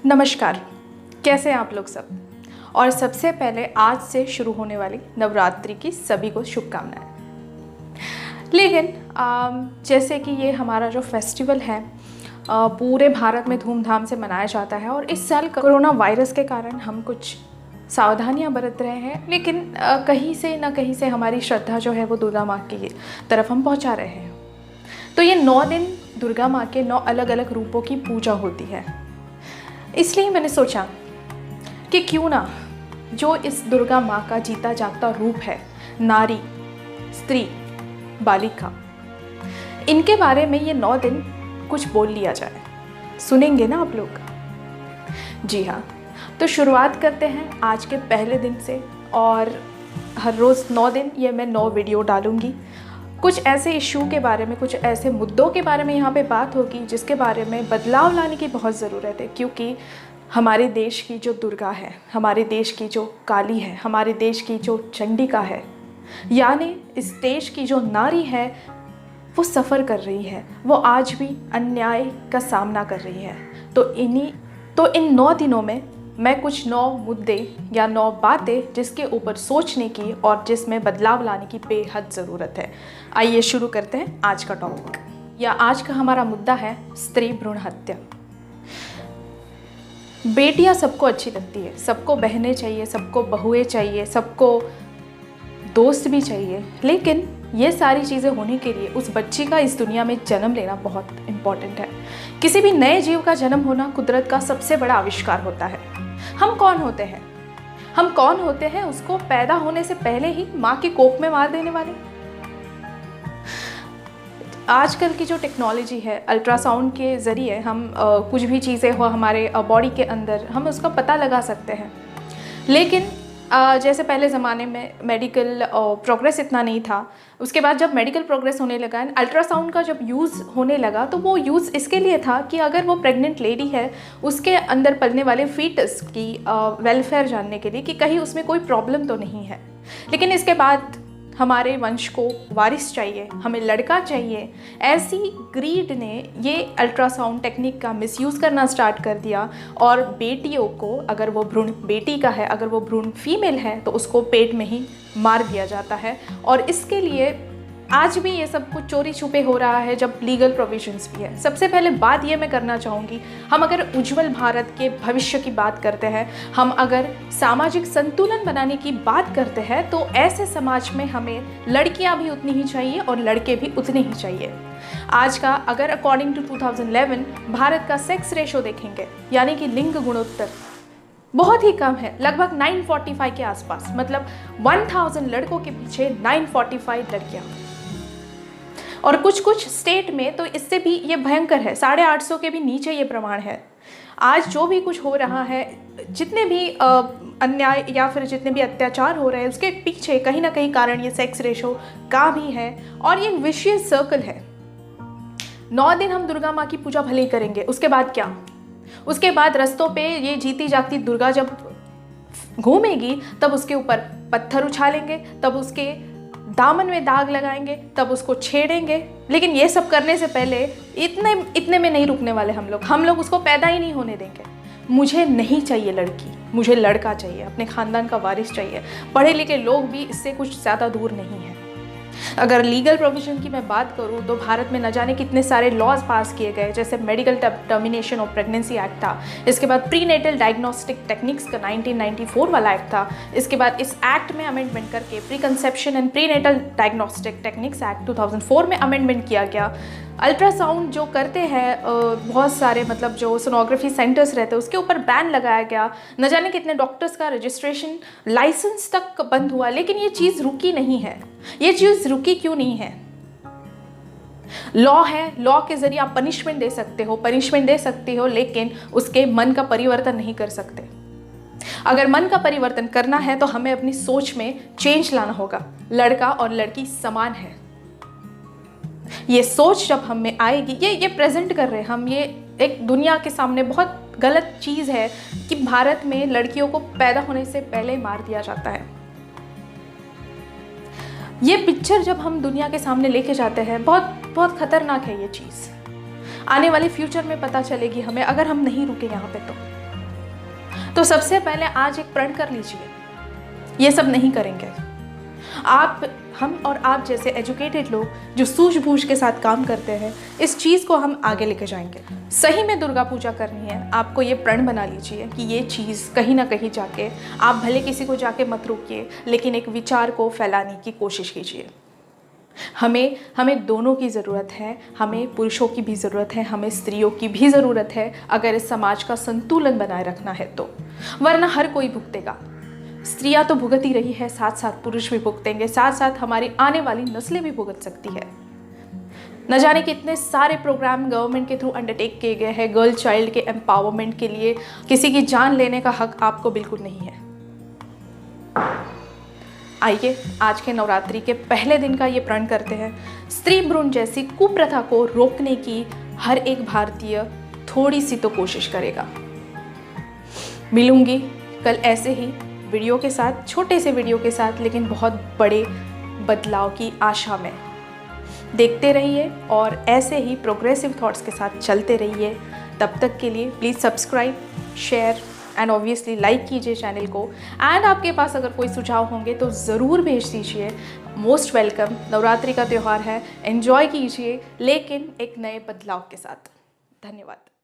नमस्कार, कैसे हैं आप लोग सब। और सबसे पहले आज से शुरू होने वाली नवरात्रि की सभी को शुभकामनाएं। लेकिन जैसे कि ये हमारा जो फेस्टिवल है पूरे भारत में धूमधाम से मनाया जाता है और इस साल कोरोना वायरस के कारण हम कुछ सावधानियां बरत रहे हैं, लेकिन कहीं से ना कहीं से हमारी श्रद्धा जो है वो दुर्गा माँ की तरफ हम पहुँचा रहे हैं। तो ये 9 दिन दुर्गा माँ के 9 अलग अलग रूपों की पूजा होती है। इसलिए मैंने सोचा कि क्यों ना जो इस दुर्गा माँ का जीता जागता रूप है, नारी, स्त्री, बालिका, इनके बारे में ये 9 दिन कुछ बोल लिया जाए। सुनेंगे ना आप लोग? जी हाँ, तो शुरुआत करते हैं आज के पहले दिन से। और हर रोज़ 9 दिन ये मैं 9 वीडियो डालूँगी। कुछ ऐसे इशू के बारे में, कुछ ऐसे मुद्दों के बारे में यहाँ पे बात होगी जिसके बारे में बदलाव लाने की बहुत ज़रूरत है। क्योंकि हमारे देश की जो दुर्गा है, हमारे देश की जो काली है, हमारे देश की जो चंडिका है, यानी इस देश की जो नारी है, वो सफ़र कर रही है, वो आज भी अन्याय का सामना कर रही है। तो इन 9 दिनों में मैं कुछ 9 मुद्दे या 9 बातें जिसके ऊपर सोचने की और जिसमें बदलाव लाने की बेहद ज़रूरत है। आइए शुरू करते हैं आज का टॉपिक, या आज का हमारा मुद्दा है स्त्री भ्रूण हत्या। बेटियां सबको अच्छी लगती है, सबको बहनें चाहिए, सबको बहुएं चाहिए, सबको दोस्त भी चाहिए, लेकिन ये सारी चीज़ें होने के लिए उस बच्ची का इस दुनिया में जन्म लेना बहुत इम्पॉर्टेंट है। किसी भी नए जीव का जन्म होना कुदरत का सबसे बड़ा आविष्कार होता है। हम कौन होते हैं? हम कौन होते हैं उसको पैदा होने से पहले ही माँ की कोख में मार देने वाले। आजकल की जो टेक्नोलॉजी है, अल्ट्रासाउंड के ज़रिए हम कुछ भी चीज़ें हो हमारे बॉडी के अंदर, हम उसका पता लगा सकते हैं। लेकिन जैसे पहले ज़माने में मेडिकल प्रोग्रेस इतना नहीं था। उसके बाद जब मेडिकल प्रोग्रेस होने लगा, अल्ट्रासाउंड का जब यूज़ होने लगा, तो वो यूज़ इसके लिए था कि अगर वो प्रेग्नेंट लेडी है, उसके अंदर पलने वाले फीटस की वेलफेयर जानने के लिए कि कहीं उसमें कोई प्रॉब्लम तो नहीं है। लेकिन इसके बाद हमारे वंश को वारिस चाहिए, हमें लड़का चाहिए, ऐसी ग्रीड ने ये अल्ट्रासाउंड टेक्निक का मिसयूज़ करना स्टार्ट कर दिया। और बेटियों को, अगर वो भ्रूण बेटी का है, अगर वो भ्रूण फीमेल है, तो उसको पेट में ही मार दिया जाता है। और इसके लिए आज भी ये सब कुछ चोरी छुपे हो रहा है, जब लीगल प्रोविजंस भी है। सबसे पहले बात ये मैं करना चाहूँगी, हम अगर उज्जवल भारत के भविष्य की बात करते हैं, हम अगर सामाजिक संतुलन बनाने की बात करते हैं, तो ऐसे समाज में हमें लड़कियां भी उतनी ही चाहिए और लड़के भी उतने ही चाहिए। आज का अगर अकॉर्डिंग टू 2011 भारत का सेक्स रेशो देखेंगे, यानी कि लिंग गुणोत्तर, बहुत ही कम है, लगभग 945 के आसपास। मतलब 1000 लड़कों के पीछे 945 लड़कियां। और कुछ कुछ स्टेट में तो इससे भी ये भयंकर है, 850 के भी नीचे ये प्रमाण है। आज जो भी कुछ हो रहा है, जितने भी अन्याय या फिर जितने भी अत्याचार हो रहे हैं, उसके पीछे कहीं ना कहीं कारण ये सेक्स रेशो का भी है। और ये विशियस सर्कल है। 9 दिन हम दुर्गा माँ की पूजा भले ही करेंगे, उसके बाद क्या? उसके बाद रस्तों पे ये जीती जागती दुर्गा जब घूमेगी, तब उसके ऊपर पत्थर उछालेंगे, तब उसके दामन में दाग लगाएंगे, तब उसको छेड़ेंगे। लेकिन ये सब करने से पहले इतने में नहीं रुकने वाले हम लोग उसको पैदा ही नहीं होने देंगे। मुझे नहीं चाहिए लड़की, मुझे लड़का चाहिए, अपने ख़ानदान का वारिस चाहिए। पढ़े लिखे लोग भी इससे कुछ ज़्यादा दूर नहीं हैं। अगर लीगल प्रोविजन की मैं बात करूं, तो भारत में न जाने कितने सारे लॉज पास किए गए, जैसे medical termination of pregnancy act था। इसके बाद प्रीनेटल डायग्नोस्टिक टेक्निक्स का 1994 वाला एक्ट था। इसके बाद इस एक्ट में अमेंडमेंट करके pre conception and prenatal diagnostic techniques act 2004 में अमेंडमेंट किया गया। अल्ट्रासाउंड जो करते हैं बहुत सारे, मतलब जो सोनोग्राफी सेंटर्स रहते हैं, उसके ऊपर बैन लगाया गया। न जाने कितने डॉक्टर्स का रजिस्ट्रेशन, लाइसेंस तक बंद हुआ। लेकिन ये चीज़ रुकी नहीं है। ये चीज़ रुकी क्यों नहीं है? लॉ है, लॉ के ज़रिए आप पनिशमेंट दे सकते हो, लेकिन उसके मन का परिवर्तन नहीं कर सकते। अगर मन का परिवर्तन करना है तो हमें अपनी सोच में चेंज लाना होगा। लड़का और लड़की समान है, ये सोच जब हम में आएगी, ये प्रेजेंट कर रहे हैं हम, ये एक दुनिया के सामने बहुत गलत चीज़ है कि भारत में लड़कियों को पैदा होने से पहले मार दिया जाता है। ये पिक्चर जब हम दुनिया के सामने लेके जाते हैं, बहुत बहुत खतरनाक है ये चीज़। आने वाले फ्यूचर में पता चलेगी हमें, अगर हम नहीं रुके यहाँ पे तो सबसे पहले आज एक प्रण कर लीजिए, ये सब नहीं करेंगे। हम और आप जैसे एजुकेटेड लोग जो सूझबूझ के साथ काम करते हैं, इस चीज़ को हम आगे लेके जाएंगे। सही में दुर्गा पूजा करनी है, आपको ये प्रण बना लीजिए कि ये चीज़ कहीं ना कहीं जाके, आप भले किसी को जाके मत रोकिए, लेकिन एक विचार को फैलाने की कोशिश कीजिए। हमें दोनों की ज़रूरत है, हमें पुरुषों की भी ज़रूरत है, हमें स्त्रियों की भी ज़रूरत है, अगर इस समाज का संतुलन बनाए रखना है तो, वरना हर कोई भुगतेगा। स्त्रियां तो भुगत ही रही है, साथ साथ पुरुष भी भुगतेंगे, साथ साथ हमारी आने वाली नस्लें भी भुगत सकती है। न जाने कितने सारे प्रोग्राम गवर्नमेंट के थ्रू अंडरटेक किए गए हैं गर्ल चाइल्ड के एम्पावरमेंट के लिए। किसी की जान लेने का हक आपको बिल्कुल नहीं है। आइए आज के नवरात्रि के पहले दिन का ये प्रण करते हैं, स्त्री भ्रूण जैसी कुप्रथा को रोकने की हर एक भारतीय थोड़ी सी तो कोशिश करेगा। मिलूंगी कल ऐसे ही वीडियो के साथ, छोटे से वीडियो के साथ, लेकिन बहुत बड़े बदलाव की आशा में। देखते रहिए और ऐसे ही प्रोग्रेसिव थॉट्स के साथ चलते रहिए। तब तक के लिए please subscribe, share and obviously like कीजिए चैनल को। एंड आपके पास अगर कोई सुझाव होंगे तो ज़रूर भेज दीजिए। Most welcome. नवरात्रि का त्यौहार है, एंजॉय कीजिए, लेकिन एक नए बदलाव के साथ। धन्यवाद।